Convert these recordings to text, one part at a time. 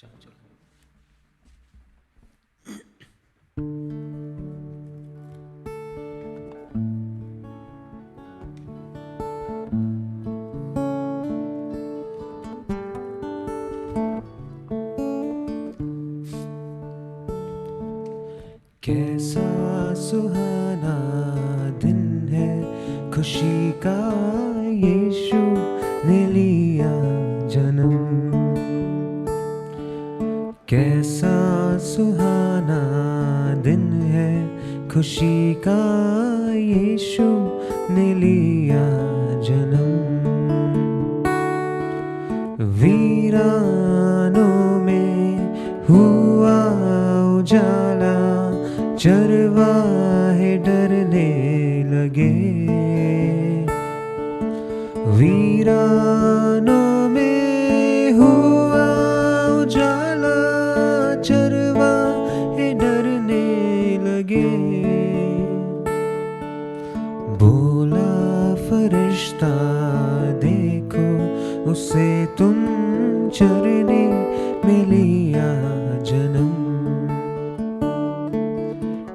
चलो। कैसा सुहाना दिन है, खुशी का यीशु ने लिया जन्म। कैसा सुहाना दिन है, खुशी का यीशु ने लिया जन्म। वीरानों में हुआ उजाला, चरवाहे डरने लगे। वीरानों में हुआ उजाला, चरवाहे डरने लगे। बोला फरिश्ता देखो, उसे तुम चरने में लिया जन्म।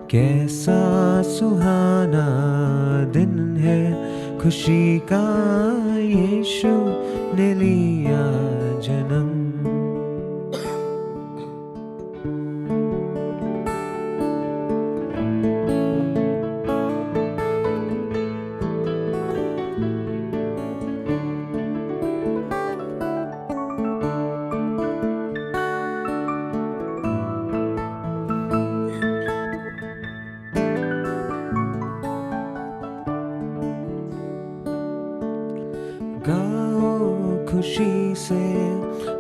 कैसा सुहाना दिन है, खुशी का यीशु ने लिया जन्म। गाओ खुशी से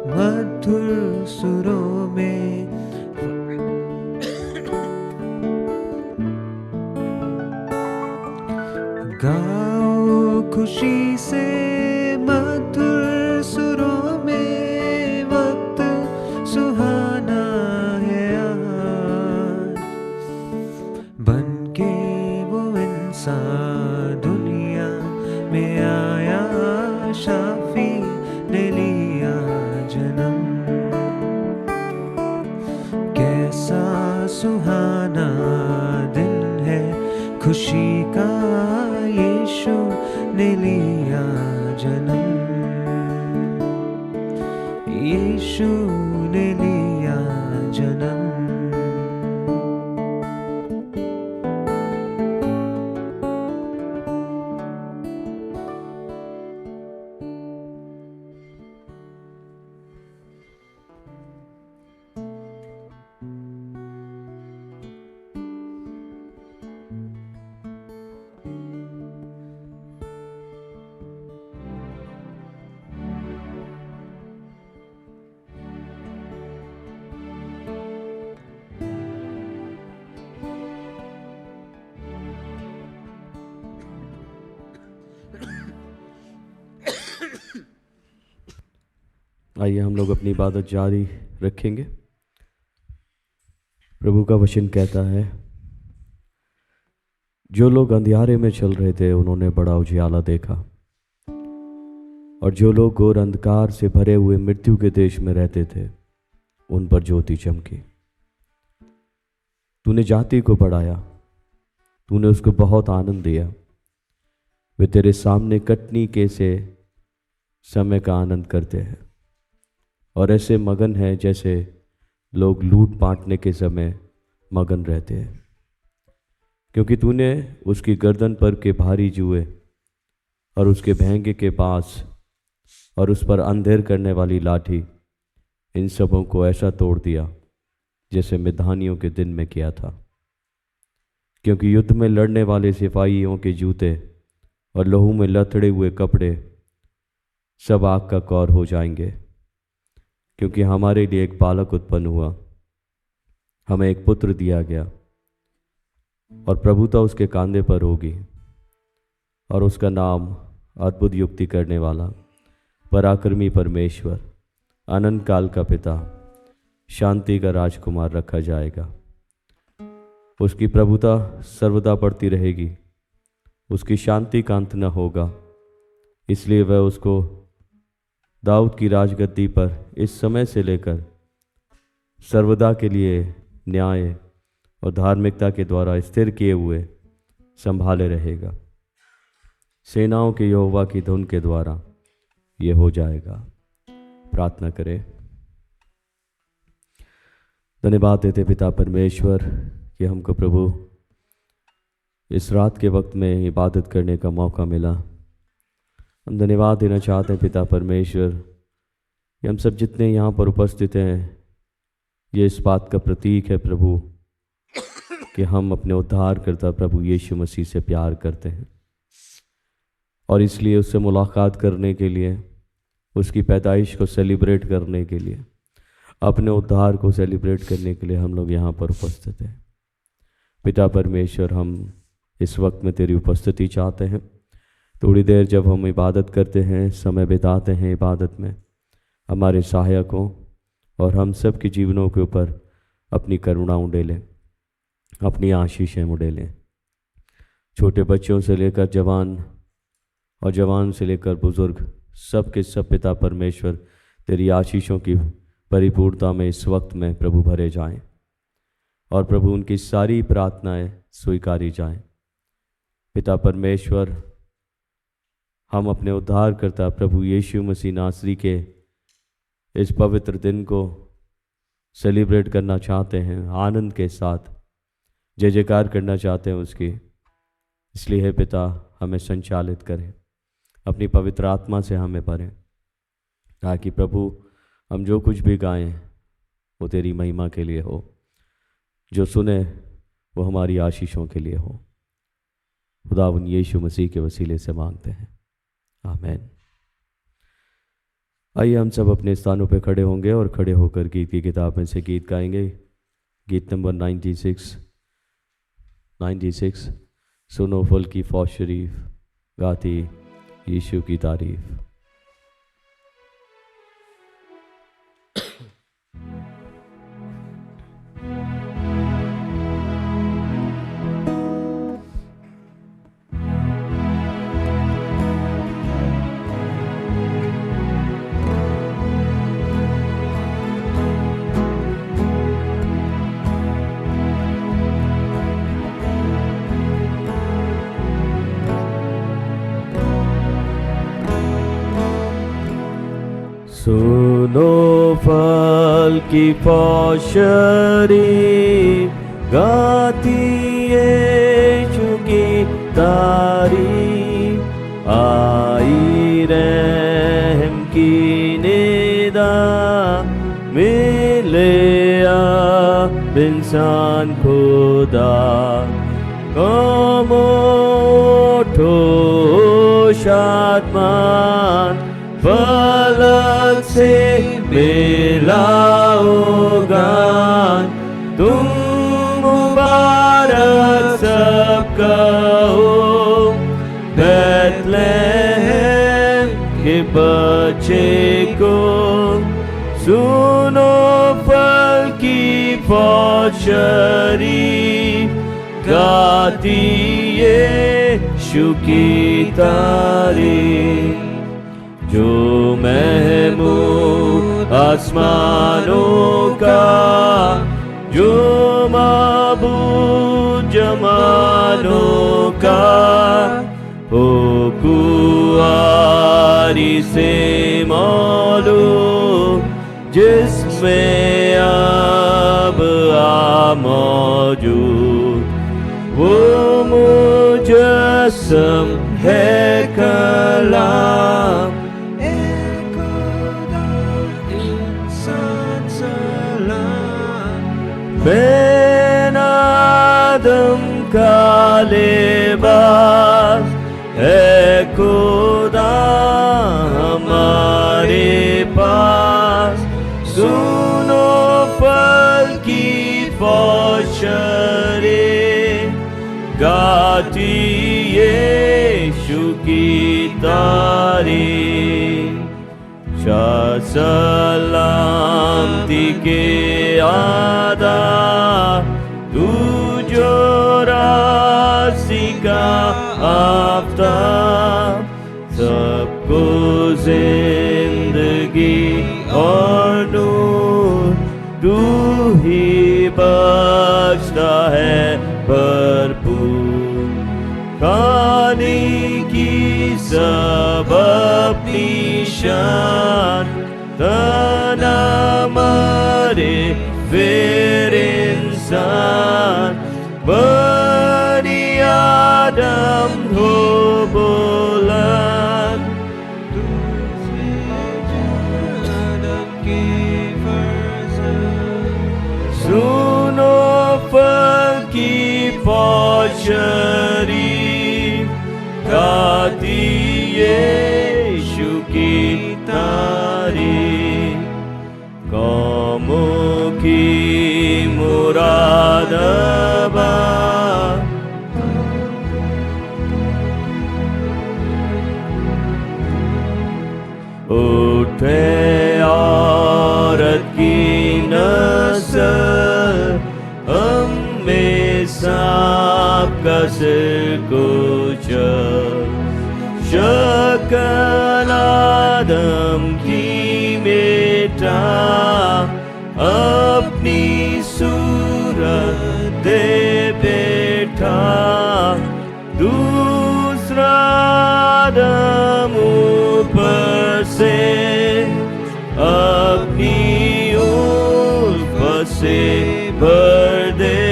मधुर सुरों में, गाओ खुशी से मधुर सुरों में। वक्त सुहाना है आज, बन के वो इंसान दुनिया में आया, शाफी ने लिया जन्म। कैसा सुहाना दिन है, खुशी का यीशु ने लिया जन्म। यीशु ने लिया जन्म। आइए हम लोग अपनी इबादत जारी रखेंगे। प्रभु का वचन कहता है, जो लोग अंधियारे में चल रहे थे उन्होंने बड़ा उजियाला देखा, और जो लोग घोर अंधकार से भरे हुए मृत्यु के देश में रहते थे उन पर ज्योति चमकी। तूने जाति को बढ़ाया, तूने उसको बहुत आनंद दिया। वे तेरे सामने कटनी के से समय का आनंद करते हैं और ऐसे मगन हैं जैसे लोग लूट बांटने के समय मगन रहते हैं। क्योंकि तूने उसकी गर्दन पर के भारी जुए और उसके भैंगे के पास और उस पर अंधेर करने वाली लाठी, इन सबों को ऐसा तोड़ दिया जैसे मिधानियों के दिन में किया था। क्योंकि युद्ध में लड़ने वाले सिपाहियों के जूते और लहू में लथड़े हुए कपड़े सब आग का कौर हो जाएंगे। क्योंकि हमारे लिए एक बालक उत्पन्न हुआ, हमें एक पुत्र दिया गया, और प्रभुता उसके कांधे पर होगी, और उसका नाम अद्भुत युक्ति करने वाला, पराक्रमी परमेश्वर, अनंत काल का पिता, शांति का राजकुमार रखा जाएगा। उसकी प्रभुता सर्वदा बढ़ती रहेगी, उसकी शांति का अंत न होगा। इसलिए वह उसको दाऊद की राजगद्दी पर इस समय से लेकर सर्वदा के लिए न्याय और धार्मिकता के द्वारा स्थिर किए हुए संभाले रहेगा। सेनाओं के यहोवा की धुन के द्वारा ये हो जाएगा। प्रार्थना करें। धन्यवाद देते पिता परमेश्वर कि हमको प्रभु इस रात के वक्त में इबादत करने का मौका मिला। हम धन्यवाद देना चाहते हैं पिता परमेश्वर कि हम सब जितने यहाँ पर उपस्थित हैं, ये इस बात का प्रतीक है प्रभु कि हम अपने उद्धारकर्ता प्रभु यीशु मसीह से प्यार करते हैं और इसलिए उससे मुलाकात करने के लिए, उसकी पैदाइश को सेलिब्रेट करने के लिए, अपने उद्धार को सेलिब्रेट करने के लिए हम लोग यहाँ पर उपस्थित हैं। पिता परमेश्वर, हम इस वक्त में तेरी उपस्थिति चाहते हैं। थोड़ी देर जब हम इबादत करते हैं, समय बिताते हैं इबादत में, हमारे सहायकों और हम सब के जीवनों के ऊपर अपनी करुणा उंडेलें, अपनी आशीषें उंडेलें। छोटे बच्चों से लेकर जवान और जवान से लेकर बुजुर्ग, सब के सब पिता परमेश्वर तेरी आशीषों की परिपूर्णता में इस वक्त में प्रभु भरे जाएं और प्रभु उनकी सारी प्रार्थनाएं स्वीकारी जाएं। पिता परमेश्वर, हम अपने उद्धारकर्ता प्रभु यीशु मसीह नासरी के इस पवित्र दिन को सेलिब्रेट करना चाहते हैं, आनंद के साथ जय जयकार करना चाहते हैं उसकी। इसलिए हे पिता, हमें संचालित करें, अपनी पवित्र आत्मा से हमें भरें, ताकि प्रभु हम जो कुछ भी गाएं वो तेरी महिमा के लिए हो, जो सुने वो हमारी आशीषों के लिए हो। खुदावंद यीशु मसीह के वसीले से मांगते हैं, आमीन। आइए हम सब अपने स्थानों पे खड़े होंगे और खड़े होकर गीत की किताब में से गीत गाएंगे। गीत नंबर 96 सुनो फल की फौज शरीफ, गाती यीशु की तारीफ। सुनो फल की फौज शरीफ, गाती यीशु की तारीफ। आई रहम की निदा, मिले अब इंसान खुदा। कौमों उठो शादमान, फलक से मिलाओ गान। तुम मुबारक सब कहो, बैतलहम के बच्चे को। सुनो फल की फौज शरीफ, गाती यीशु की तारीफ। जो महमूद आसमानों का, जो माबूद जमानों का, हो कुआरी से मौलूद, जिसमें अब मौजूद। वो मुजस्सम है कलाम, बैन आदम का लिबास है खुदा हमारे पास। सुनो फल की फौज शरीफ, गाती यीशु की तारीफ। शाह सलामती के आदा, तू जो रास्ती का आफ्ताब, सबको जिंदगी और नूर तू भरपूर। खाने की सब अपनी शान, तना मरे फिर इंसान। बनी आदम हो बुलंद, सुनो फल की पौशरी, गाती यीशु की तारीफ। कौमों की मुराद उठे औरत की नस्ल, हमें सांप का सिर कुचल। शक्ल आदम की मिटा, अपनी सूरत दे बैठा। दूसरा आदम ऊपर से, अपनी उल्फ से भर दे।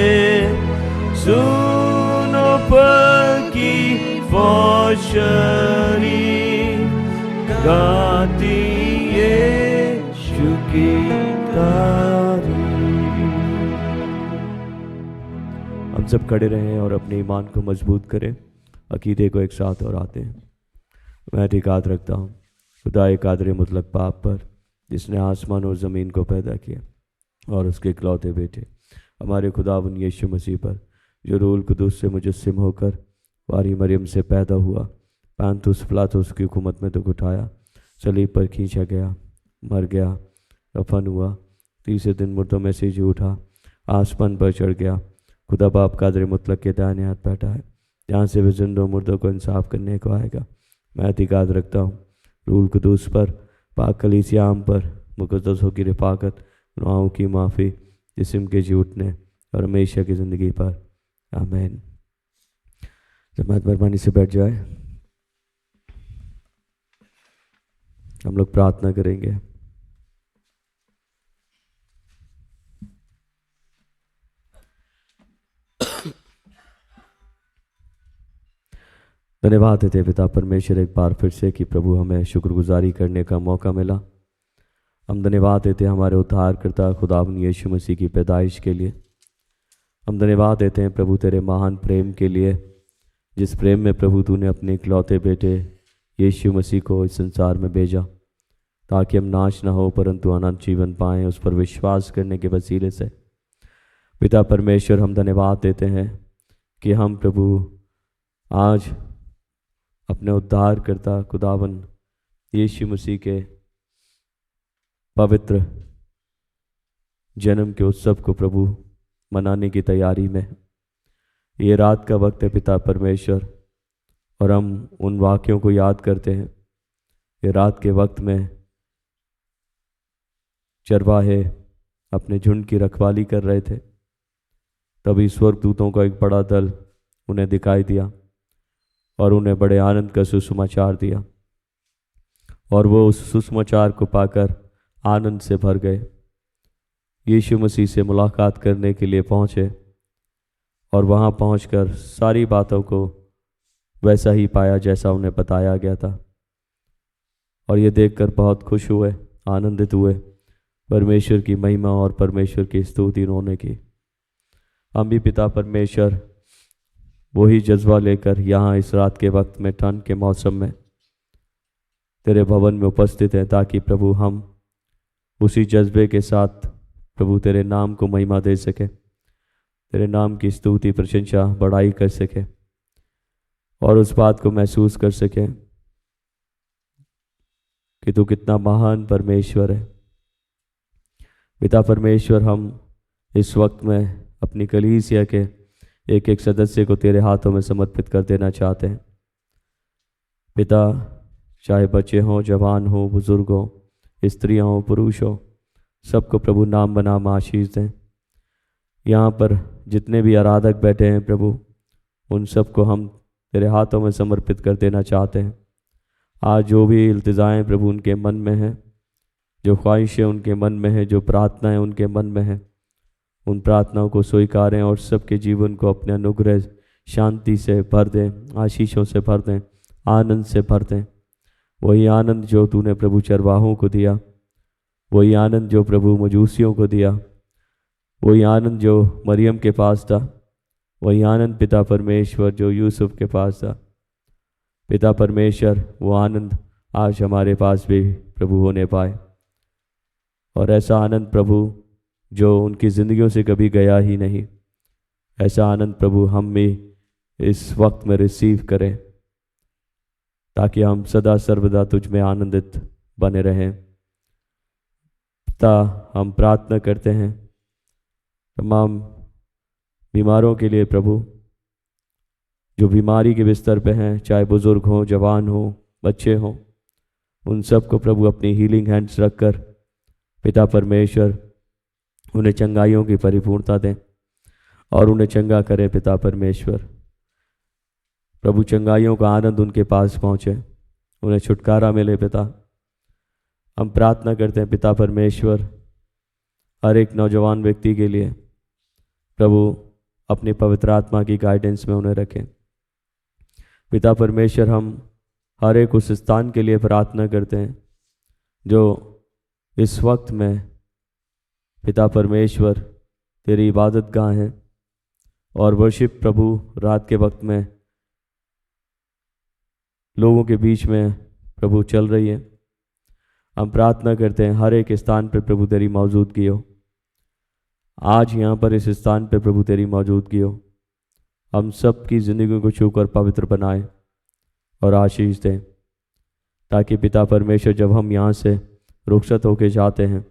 सुनो फल की फौशरी, गाती यीशु की तारीफ। हम सब खड़े रहें और अपने ईमान को मजबूत करें। अकीदे को एक साथ और आते हैं। मैं इतिकाद रखता हूँ खुदा एक कादिर मुतलक बाप पर, जिसने आसमान और ज़मीन को पैदा किया, और उसके इकलौते बेटे हमारे खुदावंद यीशु मसीह पर, जो रूह कुदूस से मुजस्सिम होकर वारी मरियम से पैदा हुआ, पैंतुस पिलातुस की हुकूमत में दुख उठाया, सलीब पर खींचा गया, मर गया, दफन हुआ, तीसरे दिन मुर्दों में से जी उठा, आसमान पर चढ़ गया, खुदा बाप कादिर मुतलक के दाहिने हाथ बैठा है, जहाँ से वे जिंदों मुर्दों को इंसाफ करने को आएगा। मैं इतिकाद रखता हूँ रूह कुदूस पर, पाक कलीसिया आम पर, मुक़द्दसों की रिफ़ाक़त, गुनाहों की माफ़ी, जिस्म के जी उठने और हमेशा की ज़िंदगी पर। आमीन। जमात मेहरबानी से बैठ जाए, हम लोग प्रार्थना करेंगे। धन्यवाद देते पिता परमेश्वर एक बार फिर से कि प्रभु हमें शुक्रगुजारी करने का मौका मिला। हम धन्यवाद देते हैं हमारे उद्धारकर्ता खुदावंद यीशु मसीह की पैदाइश के लिए। हम धन्यवाद देते हैं प्रभु तेरे महान प्रेम के लिए, जिस प्रेम में प्रभु तूने अपने इकलौते बेटे यीशु मसीह को इस संसार में भेजा, ताकि हम नाश ना हो परंतु अनंत जीवन पाएँ, उस पर विश्वास करने के वसीले से। पिता परमेश्वर हम धन्यवाद देते हैं कि हम प्रभु आज अपने उद्धारकर्ता खुदावंद यीशु मसीह के पवित्र जन्म के उत्सव को प्रभु मनाने की तैयारी में। ये रात का वक्त है पिता परमेश्वर, और हम उन वाक्यों को याद करते हैं। ये रात के वक्त में चरवाहे अपने झुंड की रखवाली कर रहे थे, तभी स्वर्गदूतों का एक बड़ा दल उन्हें दिखाई दिया और उन्हें बड़े आनंद का सुसमाचार दिया, और वो उस सुसमाचार को पाकर आनंद से भर गए। यीशु मसीह से मुलाकात करने के लिए पहुँचे और वहाँ पहुंचकर सारी बातों को वैसा ही पाया जैसा उन्हें बताया गया था, और ये देखकर बहुत खुश हुए, आनंदित हुए, परमेश्वर की महिमा और परमेश्वर की स्तुति उन्होंने की। हम भी पिता परमेश्वर वही जज्बा लेकर यहाँ इस रात के वक्त में, ठंड के मौसम में तेरे भवन में उपस्थित हैं, ताकि प्रभु हम उसी जज्बे के साथ प्रभु तेरे नाम को महिमा दे सके, तेरे नाम की स्तुति प्रशंसा बढ़ाई कर सके, और उस बात को महसूस कर सके कि तू कितना महान परमेश्वर है। पिता परमेश्वर हम इस वक्त में अपनी कलीसिया के एक एक सदस्य को तेरे हाथों में समर्पित कर देना चाहते हैं। पिता, चाहे बच्चे हों, जवान हों, बुजुर्ग हों, स्त्रियाँ हों, पुरुष हों, सबको प्रभु नाम बनाम आशीष दें। यहाँ पर जितने भी आराधक बैठे हैं प्रभु, उन सबको हम तेरे हाथों में समर्पित कर देना चाहते हैं। आज जो भी इल्तिजाएं प्रभु उनके मन में हैं, जो ख्वाहिशें उनके मन में हैं, जो प्रार्थनाएं उनके मन में हैं, उन प्रार्थनाओं को स्वीकारें और सबके जीवन को अपने अनुग्रह शांति से भर दें, आशीषों से भर दें, आनंद से भर दें। वही आनंद जो तूने प्रभु चरवाहों को दिया, वही आनंद जो प्रभु मजूसियों को दिया, वही आनंद जो मरियम के पास था, वही आनंद पिता परमेश्वर जो यूसुफ के पास था। पिता परमेश्वर, वो आनंद आज हमारे पास भी प्रभु होने पाए, और ऐसा आनंद प्रभु जो उनकी ज़िंदगियों से कभी गया ही नहीं, ऐसा आनंद प्रभु हम भी इस वक्त में रिसीव करें, ताकि हम सदा सर्वदा तुझ में आनंदित बने रहें। पिता, हम प्रार्थना करते हैं तमाम बीमारों के लिए प्रभु, जो बीमारी के बिस्तर पे हैं, चाहे बुज़ुर्ग हों, जवान हों, बच्चे हों, उन सब को प्रभु अपनी हीलिंग हैंड्स रखकर पिता परमेश्वर उन्हें चंगाइयों की परिपूर्णता दें और उन्हें चंगा करें। पिता परमेश्वर प्रभु, चंगाइयों का आनंद उनके पास पहुँचे, उन्हें छुटकारा मिले। पिता, हम प्रार्थना करते हैं पिता परमेश्वर, हर एक नौजवान व्यक्ति के लिए प्रभु अपनी पवित्र आत्मा की गाइडेंस में उन्हें रखें। पिता परमेश्वर, हम हर एक उस स्थान के लिए प्रार्थना करते हैं जो इस वक्त में पिता परमेश्वर तेरी इबादत गाह है और वर्शिप प्रभु रात के वक्त में लोगों के बीच में प्रभु चल रही है। हम प्रार्थना करते हैं हर एक स्थान पर प्रभु तेरी मौजूदगी हो। आज यहाँ पर इस स्थान पर प्रभु तेरी मौजूदगी हो, हम सब की ज़िंदगी को छूकर पवित्र बनाए और आशीष दें, ताकि पिता परमेश्वर जब हम यहाँ से रुखसत होके जाते हैं,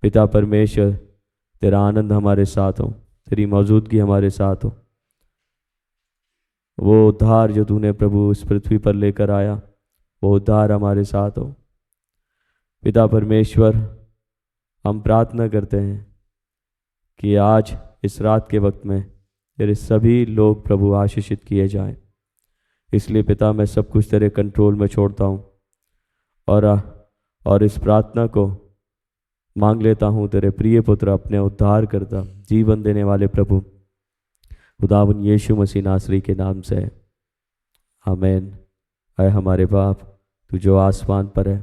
पिता परमेश्वर तेरा आनंद हमारे साथ हो, तेरी मौजूदगी हमारे साथ हो। वो उद्धार जो तूने प्रभु इस पृथ्वी पर लेकर आया, वो उद्धार हमारे साथ हो। पिता परमेश्वर, हम प्रार्थना करते हैं कि आज इस रात के वक्त में तेरे सभी लोग प्रभु आशीषित किए जाएं। इसलिए पिता, मैं सब कुछ तेरे कंट्रोल में छोड़ता हूँ और इस प्रार्थना को मांग लेता हूँ तेरे प्रिय पुत्र, अपने उद्धार करता, जीवन देने वाले प्रभु खुदावन यीशु मसीह नासरी के नाम से, आमीन। ऐ हमारे बाप, तू जो आसमान पर है,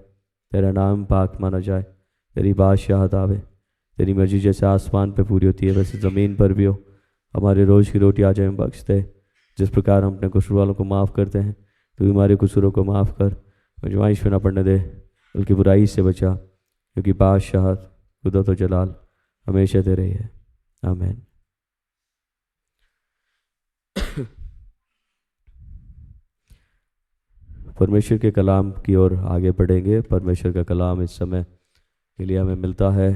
तेरा नाम पाक माना जाए, तेरी बादशाहत आवे, तेरी मर्जी जैसे आसमान पे पूरी होती है वैसे ज़मीन पर भी हो। हमारे रोज़ की रोटी आज हमें बख्श दे, जिस प्रकार हम अपने कसूर वालों को माफ़ करते हैं, तू हमारे कसूरों को माफ़ कर, आजमाइश में न पड़ने दे, बल्कि बुराई से बचा, क्योंकि बादशाहत, कुदरत और जलाल हमेशा दे रही है। आमीन। परमेश्वर के कलाम की ओर आगे बढ़ेंगे। परमेश्वर का कलाम इस समय के लिए हमें मिलता है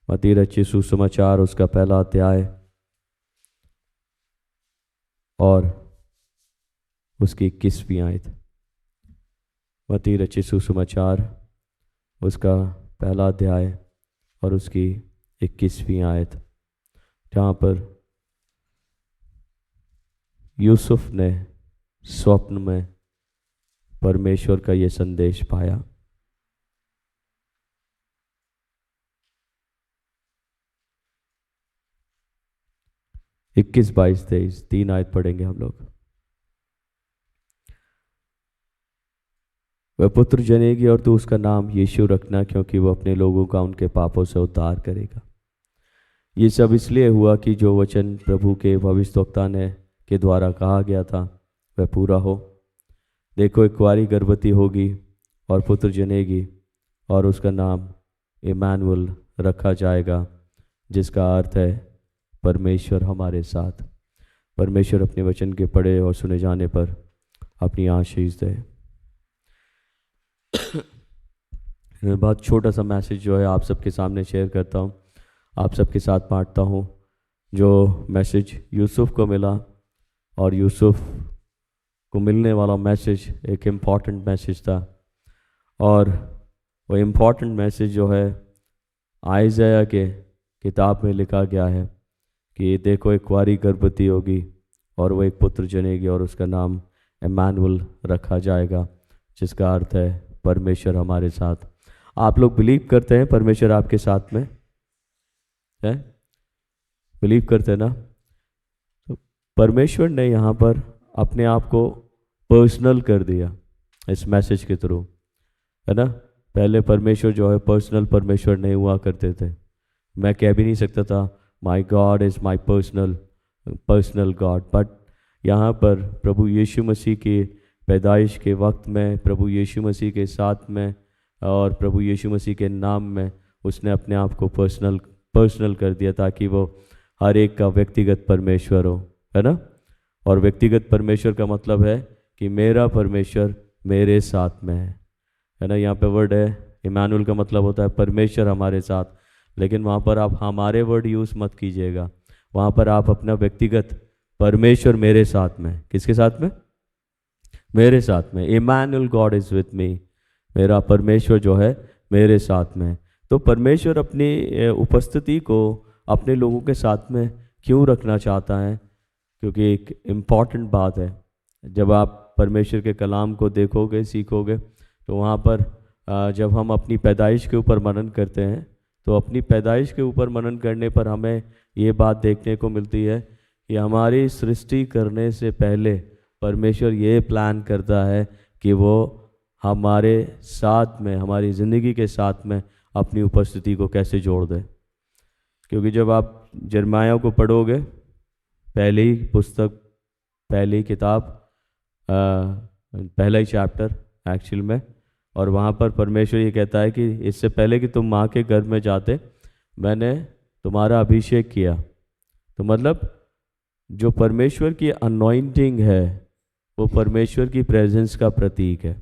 मत्ती रचित सुसमाचार, उसका पहला अध्याय और उसकी 21वीं आयत। मत्ती रचित सुसमाचार, उसका पहला अध्याय और उसकी 21वीं आयत, जहाँ पर यूसुफ ने स्वप्न में परमेश्वर का ये संदेश पाया। इक्कीस, 22, 23 तीन आयत पढ़ेंगे हम लोग। वह पुत्र जनेगी और तू उसका नाम यीशु रखना, क्योंकि वह अपने लोगों का उनके पापों से उद्धार करेगा। ये सब इसलिए हुआ कि जो वचन प्रभु के भविष्यद्वक्ता ने के द्वारा कहा गया था वह पूरा हो। देखो, एक कुंवारी गर्भवती होगी और पुत्र जनेगी और उसका नाम इम्मानुएल रखा जाएगा, जिसका अर्थ है परमेश्वर हमारे साथ। परमेश्वर अपने वचन के पढ़े और सुने जाने पर अपनी आशीष दे। बहुत छोटा सा मैसेज जो है आप सबके सामने शेयर करता हूँ, आप सबके साथ बांटता हूँ। जो मैसेज यूसुफ को मिला और यूसुफ को मिलने वाला मैसेज एक इम्पॉर्टेंट मैसेज था, और वो इम्पॉर्टेंट मैसेज जो है आइज़ाया के किताब में लिखा गया है कि देखो एक कुंवारी गर्भवती होगी और वो एक पुत्र जनेगी और उसका नाम इम्मानुएल रखा जाएगा, जिसका अर्थ है परमेश्वर हमारे साथ। आप लोग बिलीव करते हैं परमेश्वर आपके साथ में है? बिलीव करते हैं ना? तो परमेश्वर ने यहाँ पर अपने आप को पर्सनल कर दिया इस मैसेज के थ्रू, है ना? पहले परमेश्वर जो है पर्सनल परमेश्वर नहीं हुआ करते थे। मैं कह भी नहीं सकता था my God is my personal God, but यहाँ पर प्रभु यीशु मसीह की पैदाइश के वक्त में, प्रभु यीशु मसीह के साथ में और प्रभु यीशु मसीह के नाम में उसने अपने आप को पर्सनल कर दिया, ताकि वो हर एक का व्यक्तिगत परमेश्वर हो, है ना? और व्यक्तिगत परमेश्वर का मतलब है कि मेरा परमेश्वर मेरे साथ में है ना? यहाँ पे वर्ड है इम्मानुएल का मतलब होता है परमेश्वर हमारे साथ, लेकिन वहाँ पर आप हमारे वर्ड यूज़ मत कीजिएगा। वहाँ पर आप अपना व्यक्तिगत परमेश्वर मेरे साथ में, किसके साथ में? मेरे साथ में। Immanuel God is with me, मेरा परमेश्वर जो है मेरे साथ में। तो परमेश्वर अपनी उपस्थिति को अपने लोगों के साथ में क्यों रखना चाहता है? क्योंकि एक इम्पॉर्टेंट बात है, जब आप परमेश्वर के कलाम को देखोगे, सीखोगे, तो वहाँ पर जब हम अपनी पैदाइश के ऊपर मनन करते हैं, तो अपनी पैदाइश के ऊपर मनन करने पर हमें ये बात देखने को मिलती है कि हमारी सृष्टि करने से पहले परमेश्वर ये प्लान करता है कि वो हमारे साथ में, हमारी ज़िंदगी के साथ में अपनी उपस्थिति को कैसे जोड़ दे। क्योंकि जब आप यिर्मयाह को पढ़ोगे, पहली पुस्तक, पहली किताब, पहला ही चैप्टर एक्चुअल में, और वहाँ पर परमेश्वर ये कहता है कि इससे पहले कि तुम माँ के गर्भ में जाते मैंने तुम्हारा अभिषेक किया। तो मतलब जो परमेश्वर की अनॉइंटिंग है वो परमेश्वर की प्रेजेंस का प्रतीक है।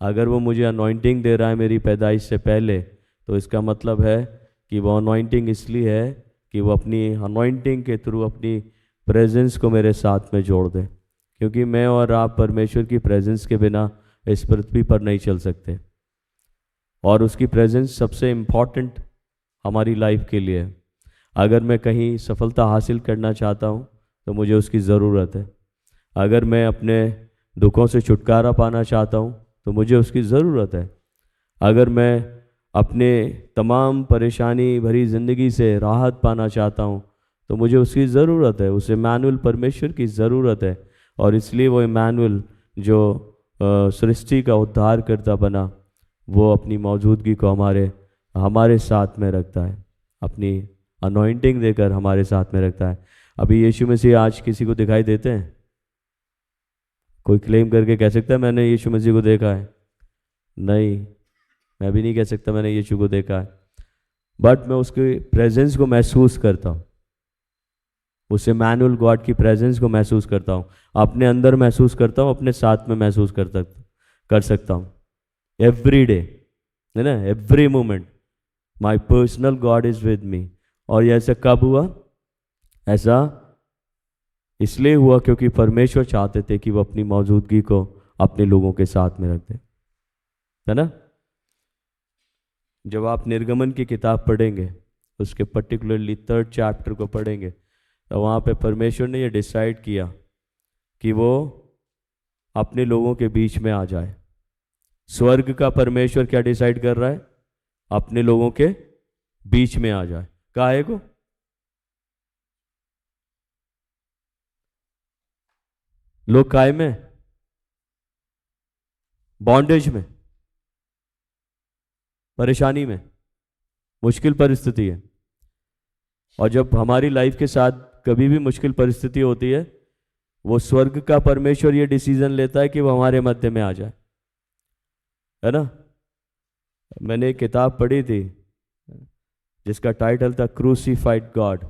अगर वो मुझे अनॉइंटिंग दे रहा है मेरी पैदाइश से पहले, तो इसका मतलब है कि वो अनॉइंटिंग इसलिए है कि वो अपनी अनॉइंटिंग के थ्रू अपनी प्रेजेंस को मेरे साथ में जोड़ दे। क्योंकि मैं और आप परमेश्वर की प्रेजेंस के बिना इस पृथ्वी पर नहीं चल सकते, और उसकी प्रेजेंस सबसे इम्पॉर्टेंट हमारी लाइफ के लिए है। अगर मैं कहीं सफलता हासिल करना चाहता हूँ तो मुझे उसकी ज़रूरत है। अगर मैं अपने दुखों से छुटकारा पाना चाहता हूँ तो मुझे उसकी ज़रूरत है। अगर मैं अपने तमाम परेशानी भरी ज़िंदगी से राहत पाना चाहता हूँ तो मुझे उसकी ज़रूरत है। उस इम्मानुएल परमेश्वर की ज़रूरत है, और इसलिए वो इम्मानुएल जो सृष्टि का उद्धार करता बना, वो अपनी मौजूदगी को हमारे साथ में रखता है, अपनी अनॉइंटिंग देकर हमारे साथ में रखता है। अभी यीशु मसीह आज किसी को दिखाई देते हैं? कोई क्लेम करके कह सकता है मैंने यीशु मसीह को देखा है? नहीं, मैं भी नहीं कह सकता मैंने यीशु को देखा है, बट मैं उसके प्रेजेंस को महसूस करता हूँ, उस इम्मानुएल गॉड की प्रेजेंस को महसूस करता हूँ, अपने अंदर महसूस करता हूँ, अपने साथ में महसूस कर सकता हूँ एवरी डे, है ना? Every moment my personal God is with me. और ये ऐसा कब हुआ? ऐसा इसलिए हुआ क्योंकि परमेश्वर चाहते थे कि वो अपनी मौजूदगी को अपने लोगों के साथ में रख दे, है ना? जब आप निर्गमन की किताब पढ़ेंगे, उसके पर्टिकुलरली 3rd चैप्टर को पढ़ेंगे, तो वहाँ पे परमेश्वर ने ये डिसाइड किया कि वो अपने लोगों के बीच में आ जाए। स्वर्ग का परमेश्वर क्या डिसाइड कर रहा है? अपने लोगों के बीच में आ जाए। काहे को? लोग काहे में? बॉन्डेज में, परेशानी में, मुश्किल परिस्थिति है। और जब हमारी लाइफ के साथ कभी भी मुश्किल परिस्थिति होती है, वो स्वर्ग का परमेश्वर ये डिसीजन लेता है कि वो हमारे मध्य में आ जाए, है ना? मैंने एक किताब पढ़ी थी जिसका टाइटल था क्रूसीफाइड गॉड,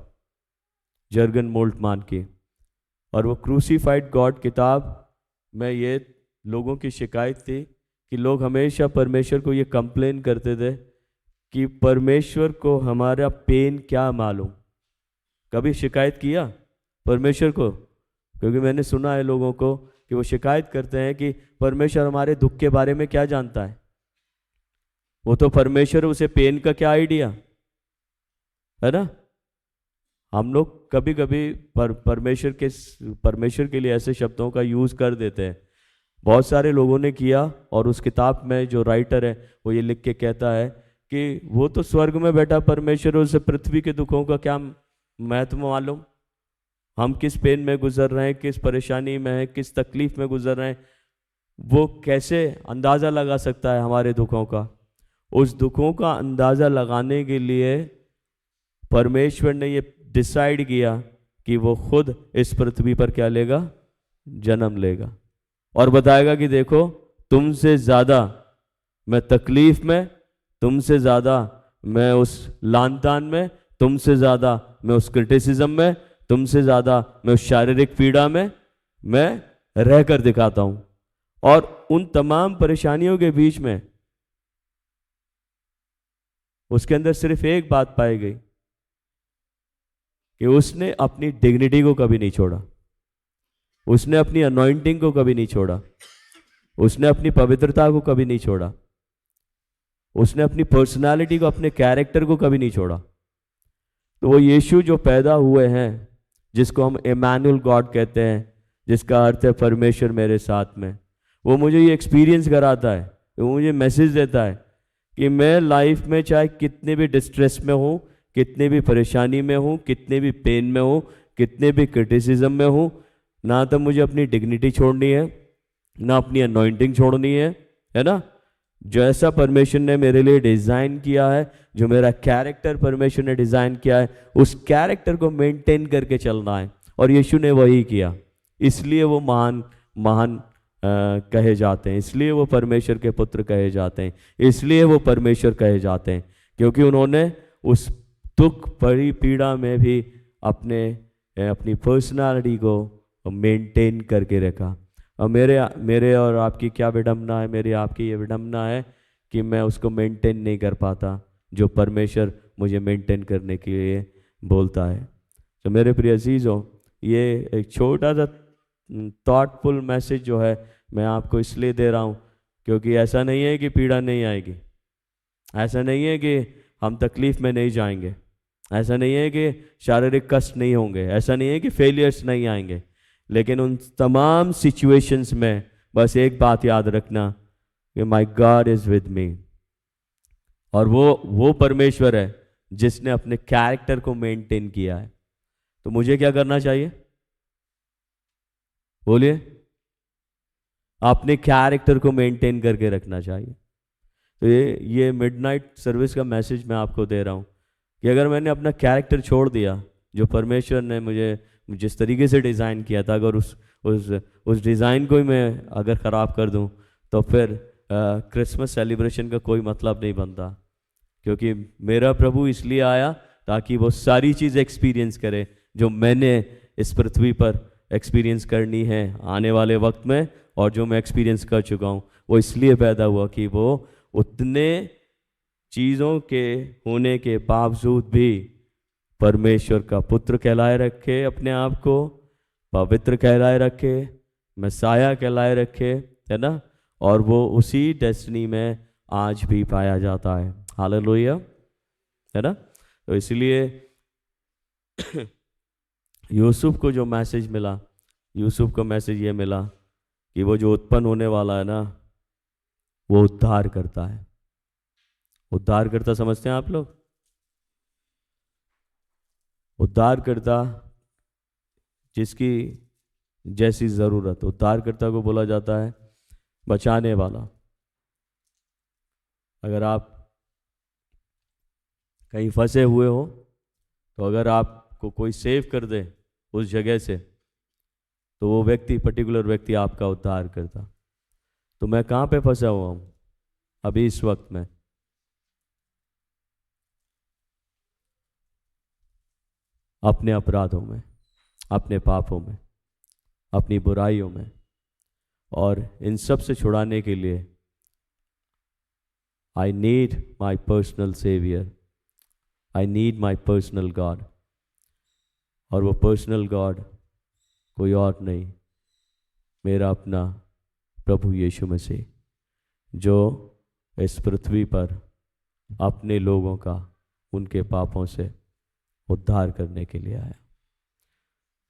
जर्गन मोल्टमान की। और वो क्रूसीफाइड गॉड किताब में ये लोगों की शिकायत थी कि लोग हमेशा परमेश्वर को ये कंप्लेन करते थे कि परमेश्वर को हमारा पेन क्या मालूम। कभी शिकायत किया परमेश्वर को? क्योंकि मैंने सुना है लोगों को कि वो शिकायत करते हैं कि परमेश्वर हमारे दुख के बारे में क्या जानता है, वो तो परमेश्वर, उसे पेन का क्या आइडिया, है ना? हम लोग कभी कभी परमेश्वर के लिए ऐसे शब्दों का यूज़ कर देते हैं। बहुत सारे लोगों ने किया, और उस किताब में जो राइटर है वो ये लिख के कहता है कि वो तो स्वर्ग में बैठा परमेश्वर, उसे पृथ्वी के दुखों का क्या महत्व मालूम। हम किस पेन में गुजर रहे हैं, किस परेशानी में हैं, किस तकलीफ में गुजर रहे हैं, वो कैसे अंदाज़ा लगा सकता है हमारे दुखों का। उस दुखों का अंदाज़ा लगाने के लिए परमेश्वर ने ये डिसाइड किया कि वो खुद इस पृथ्वी पर क्या लेगा, जन्म लेगा, और बताएगा कि देखो तुमसे ज़्यादा मैं तकलीफ में, तुमसे ज़्यादा मैं उस लानतान में, तुमसे ज़्यादा मैं उस क्रिटिसिज्म में, तुमसे ज़्यादा मैं उस शारीरिक पीड़ा में मैं रह कर दिखाता हूँ। और उन तमाम परेशानियों के बीच में उसके अंदर सिर्फ एक बात पाई गई कि उसने अपनी डिग्निटी को कभी नहीं छोड़ा, उसने अपनी अनॉइंटिंग को कभी नहीं छोड़ा, उसने अपनी पवित्रता को कभी नहीं छोड़ा, उसने अपनी पर्सनालिटी को, अपने कैरेक्टर को कभी नहीं छोड़ा। तो वो यीशु जो पैदा हुए हैं, जिसको हम इमैनुअल गॉड कहते हैं, जिसका अर्थ है परमेश्वर मेरे साथ में, वो मुझे ये एक्सपीरियंस कराता है, वो मुझे मैसेज देता है कि मैं लाइफ में चाहे कितने भी डिस्ट्रेस में हूँ, कितने भी परेशानी में हूँ, कितने भी पेन में हूँ, कितने भी क्रिटिसिज्म में हूँ, ना तो मुझे अपनी डिग्निटी छोड़नी है, ना अपनी अनॉइंटिंग छोड़नी है ना। जो ऐसा परमेश्वर ने मेरे लिए डिज़ाइन किया है, जो मेरा कैरेक्टर परमेश्वर ने डिज़ाइन किया है, उस कैरेक्टर को मेंटेन करके चलना है। और यीशु ने वही किया, इसलिए वो महान कहे जाते हैं, इसलिए वो परमेश्वर के पुत्र कहे जाते हैं, इसलिए वो परमेश्वर कहे जाते हैं, क्योंकि उन्होंने उस दुख बड़ी पीड़ा में भी अपनी पर्सनालिटी को मेंटेन करके रखा। और मेरे और आपकी क्या विडम्बना है, मेरी आपकी ये विडम्बना है कि मैं उसको मेंटेन नहीं कर पाता जो परमेश्वर मुझे मेंटेन करने के लिए बोलता है। तो मेरे प्रिय अजीज़ों, ये एक छोटा सा थॉटफुल मैसेज जो है मैं आपको इसलिए दे रहा हूँ क्योंकि ऐसा नहीं है कि पीड़ा नहीं आएगी, ऐसा नहीं है कि हम तकलीफ़ में नहीं जाएंगे, ऐसा नहीं है कि शारीरिक कष्ट नहीं होंगे, ऐसा नहीं है कि फेलियर्स नहीं आएंगे, लेकिन उन तमाम सिचुएशंस में बस एक बात याद रखना कि my God is with me. और वो परमेश्वर है जिसने अपने कैरेक्टर को मेंटेन किया है। तो मुझे क्या करना चाहिए, बोलिए? अपने कैरेक्टर को मेंटेन करके रखना चाहिए। तो ये मिडनाइट सर्विस का मैसेज मैं आपको दे रहा हूँ कि अगर मैंने अपना कैरेक्टर छोड़ दिया, जो परमेश्वर ने मुझे जिस तरीके से डिज़ाइन किया था, अगर उस डिज़ाइन को ही मैं अगर ख़राब कर दूँ तो फिर क्रिसमस सेलिब्रेशन का कोई मतलब नहीं बनता। क्योंकि मेरा प्रभु इसलिए आया ताकि वो सारी चीज़ एक्सपीरियंस करे जो मैंने इस पृथ्वी पर एक्सपीरियंस करनी है आने वाले वक्त में, और जो मैं एक्सपीरियंस कर चुका हूँ। वो इसलिए पैदा हुआ कि वो उतने चीज़ों के होने के बावजूद भी परमेश्वर का पुत्र कहलाए रखे, अपने आप को पवित्र कहलाए रखे, मसाया कहलाए रखे, है ना। और वो उसी डेस्टिनी में आज भी पाया जाता है। हालेलुया, है ना। तो इसलिए यूसुफ को जो मैसेज मिला, यूसुफ को मैसेज ये मिला कि वो जो उत्पन्न होने वाला है ना, वो उद्धार करता है। उद्धार करता समझते हैं आप लोग? उद्धार करता जिसकी जैसी ज़रूरत, उद्धार करता को बोला जाता है बचाने वाला। अगर आप कहीं फंसे हुए हो तो अगर आपको कोई सेव कर दे उस जगह से, तो वो व्यक्ति, पर्टिकुलर व्यक्ति आपका उद्धार करता। तो मैं कहाँ पे फंसा हुआ हूँ अभी इस वक्त में? अपने अपराधों में, अपने पापों में, अपनी बुराइयों में। और इन सब से छुड़ाने के लिए I need my personal saviour, I need my personal God. और वो पर्सनल गॉड कोई और नहीं, मेरा अपना प्रभु यीशु मसीह, जो इस पृथ्वी पर अपने लोगों का, उनके पापों से उद्धार करने के लिए आया।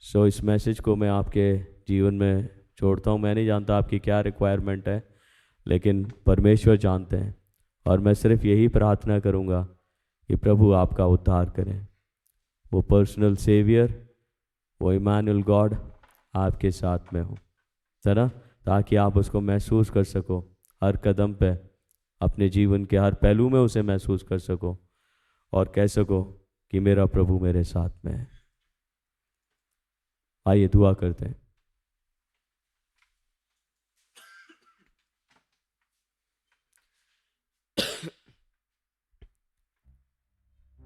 सो इस मैसेज को मैं आपके जीवन में छोड़ता हूँ। मैं नहीं जानता आपकी क्या रिक्वायरमेंट है, लेकिन परमेश्वर जानते हैं। और मैं सिर्फ यही प्रार्थना करूँगा कि प्रभु आपका उद्धार करें। वो पर्सनल सेवियर, वो इमानुएल गॉड आपके साथ में हो, है ना, ताकि आप उसको महसूस कर सको हर कदम पे, अपने जीवन के हर पहलू में उसे महसूस कर सको और कह सको कि मेरा प्रभु मेरे साथ में है। आइए दुआ करते हैं।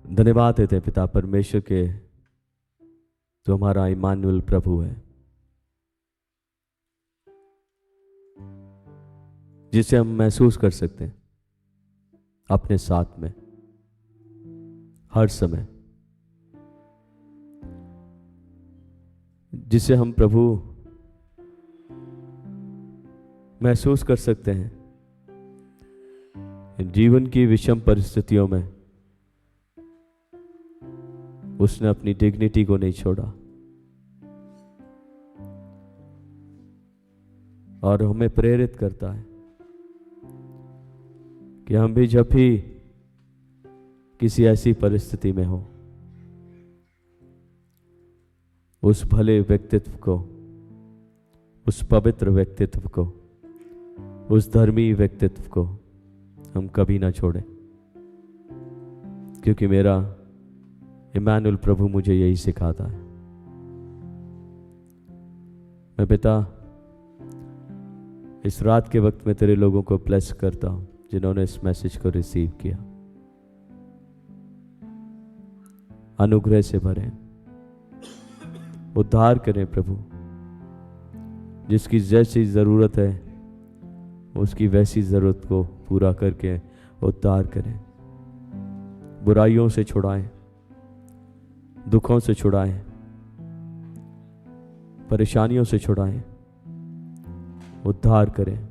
धन्यवाद देते हैं पिता परमेश्वर के, जो हमारा इमानुएल प्रभु है, जिसे हम महसूस कर सकते हैं अपने साथ में हर समय, जिसे हम प्रभु महसूस कर सकते हैं जीवन की विषम परिस्थितियों में। उसने अपनी डिग्निटी को नहीं छोड़ा और हमें प्रेरित करता है कि हम भी जब भी किसी ऐसी परिस्थिति में हो, उस भले व्यक्तित्व को, उस पवित्र व्यक्तित्व को, उस धर्मी व्यक्तित्व को हम कभी ना छोड़ें, क्योंकि मेरा इमानुएल प्रभु मुझे यही सिखाता है। मैं पिता इस रात के वक्त में तेरे लोगों को ब्लेस करता हूं जिन्होंने इस मैसेज को रिसीव किया। अनुग्रह से भरें, उद्धार करें प्रभु। जिसकी जैसी ज़रूरत है उसकी वैसी ज़रूरत को पूरा करके उद्धार करें। बुराइयों से छुड़ाएं, दुखों से छुड़ाएं, परेशानियों से छुड़ाएं, उद्धार करें।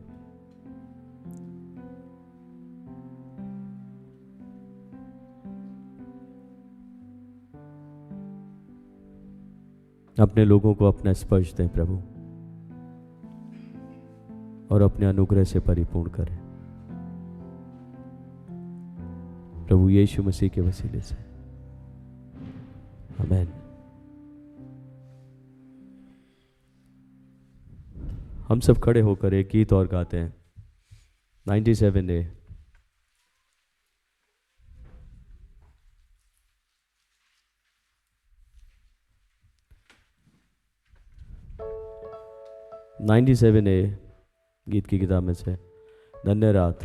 अपने लोगों को अपना स्पर्श दें प्रभु और अपने अनुग्रह से परिपूर्ण करें प्रभु यीशु मसीह के वसीले से, आमीन। हम सब खड़े होकर एक गीत और गाते हैं, 97A। गीत की किताब में से धन्य रात।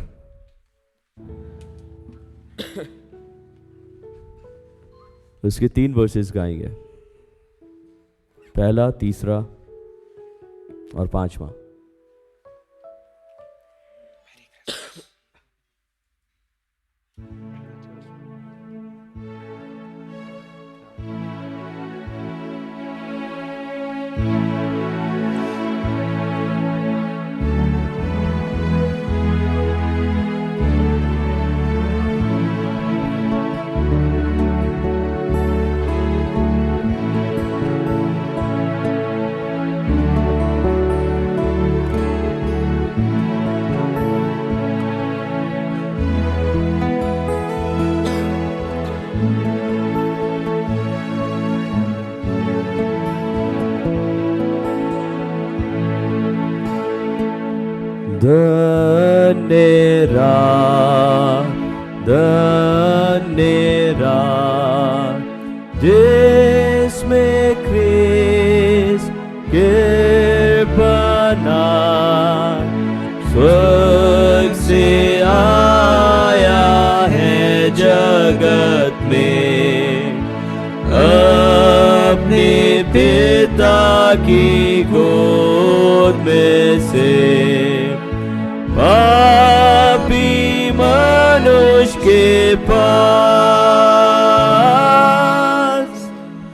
उसके 3 वर्सेस गाएंगे, पहला, तीसरा और 5वां। धन्य रात जिसमें ख्रीस्त कृपा स्वर्ग से आया है जगत में, अपने पिता की गोद में से पापी मनुष्य के पास,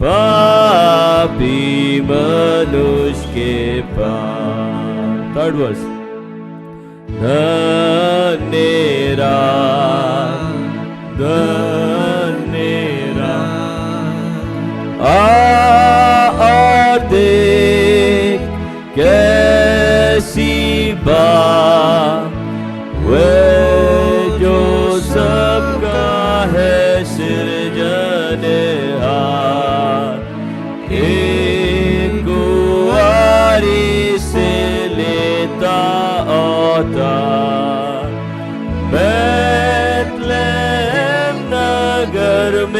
पापी मनुष्य के पास। 3rd verse. धन्य रात, धन्य रात नगर में,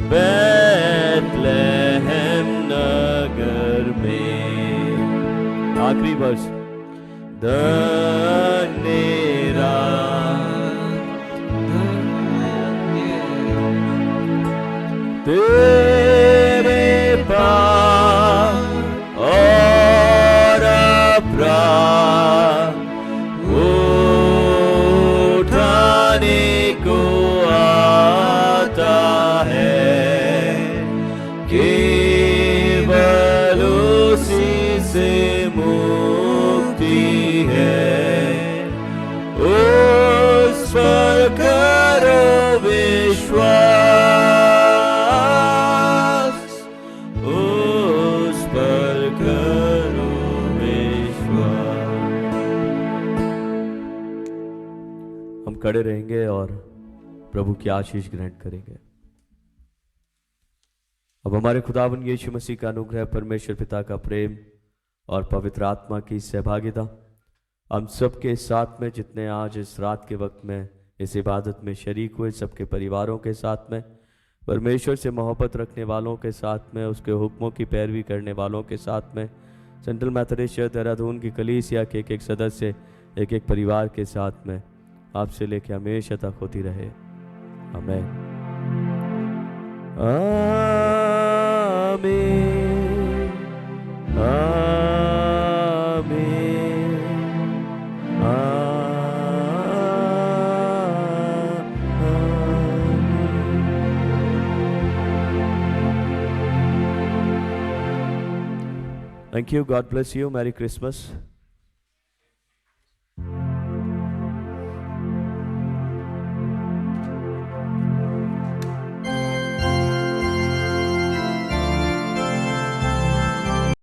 बैतलहम नगर में। आखिरी वर्ष। धन्यरा तेरे पास और अपराध उठाने को आता है, केवल उसी से मुक्ति है। उस पर करो विश्वास, उस पर करो विश्वास। हम खड़े रहेंगे और प्रभु की आशीष ग्रहण करेंगे। अब हमारे खुदावन यीशु मसीह का अनुग्रह, परमेश्वर पिता का प्रेम और पवित्र आत्मा की सहभागिता हम सबके साथ में, जितने आज इस रात के वक्त में इस इबादत में शरीक हुए, सबके परिवारों के साथ में, परमेश्वर से मोहब्बत रखने वालों के साथ में, उसके हुक्मों की पैरवी करने वालों के साथ में, सेंट्रल मैथोडिस्ट चर्च देहरादून की कलीसिया के एक एक सदस्य, एक एक परिवार के साथ में आपसे लेके हमेशा तक होती रहे। आमीन। आमीन। आमीन। Thank you. God bless you. Merry Christmas.